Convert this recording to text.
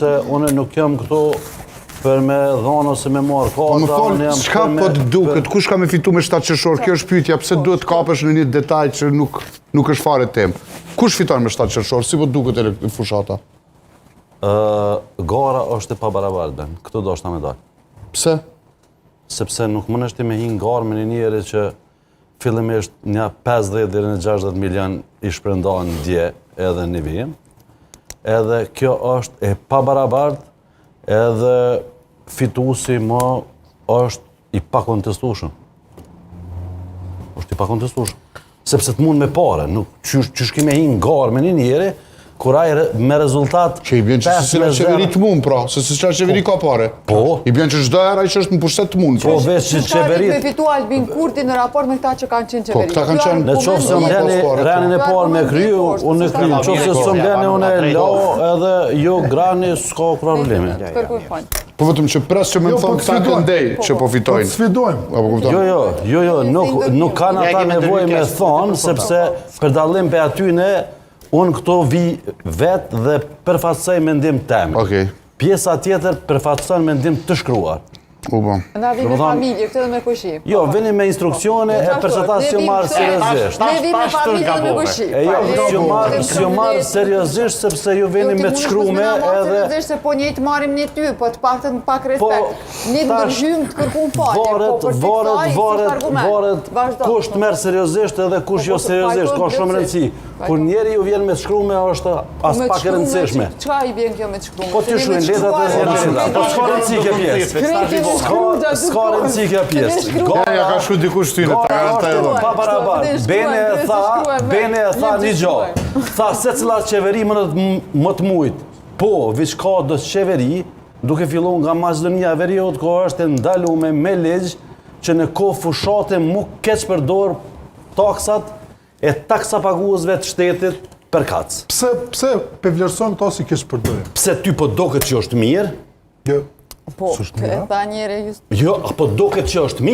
Se unë nuk jam këtu për me dhonë ose me marrë kota. Më falë, çka po të duket, kush ka me fitu me 7 qershor? Kjo është pyetja, pse duhet kapesh në një detaj që nuk është fare temë. Kush fiton me 7 qershor? Si po të duket e fushata? Gara është e pabarabartë, këtu do shta me dalë. Pse? Sepse nuk më nështi me hinë garë me një njeri që fillimisht një 50 deri në 60 milion i shpërndan dje edhe një vijim. Edhe kjo është e pabarabartë, edhe fituesi më është i pakontestueshëm. Është i pakontestueshëm. Sepse të mund me pare, nuk qysh kime hinë garë me një njeri, kur ai me rezultat... Që i bjen që se qeveri të mund, pra, se se qeveri ka pare. Po. I bjen që çdo herë ai që është në pushtet të mund. Po veç që qeverit... Me fitu Albin Kurti në raport me këta që kanë qenë qeveri. Po, këta kanë qenë... Në qofë se më renin e parë me kryu, unë e kryu. Në qofë se së mbeni unë e lo edhe jo grani, s'ka probleme. Po vetëm që pres që me më thonë këta këndej që po fitojnë. Po të sfidojmë. Jo, nuk kanë ata nevoj me thonë, sepse për dallim për atyne, unë këto vi vetë dhe përfatsoj mendim temë. Pjesa tjetër përfatsoj mendim të shkruar. Nda vini me familje, këtë dhe me kushim. Jo, vini me instruksione e përshëta si jo marë seriosisht. Ne vini me familje dhe me kushim. Si jo marë seriosisht, sepse ju vini me të shkrume edhe... Seriosisht se po njëjtë marim një ty, po të pak të në pak respekt. Një të ndërgjym të kërkum falje, varet, kush të merë seriosisht edhe kush jo seriosisht, ka shumë rëndësi. Kur njeri ju vjen me të shkrume, është as pak e rëndësishme. Qka i vjen kjo me të shkrume? Po t'ju shuin letrat e zjerësita, po s'ka rëndësi kjo pjesë. S'ka rëndësi kjo pjesë. Ja ka shku dikush ty në ta garanta e Pa barabar. Bene e tha një gjahë. Tha se cilat qeveri më të mujtë. Po, veç ka do qeveri, duke fillon nga Maqedonia e Veriut, ko është e ndalume me legjë që në kohë fushate mu keq përdor taksat e taksa paguesve të shtetit për kacë. Pse vlerësojmë ta si keq përdorim? Pse ty po doket që është mirë? Jo. Po, ta njere just... Jo, apo doket që është mirë?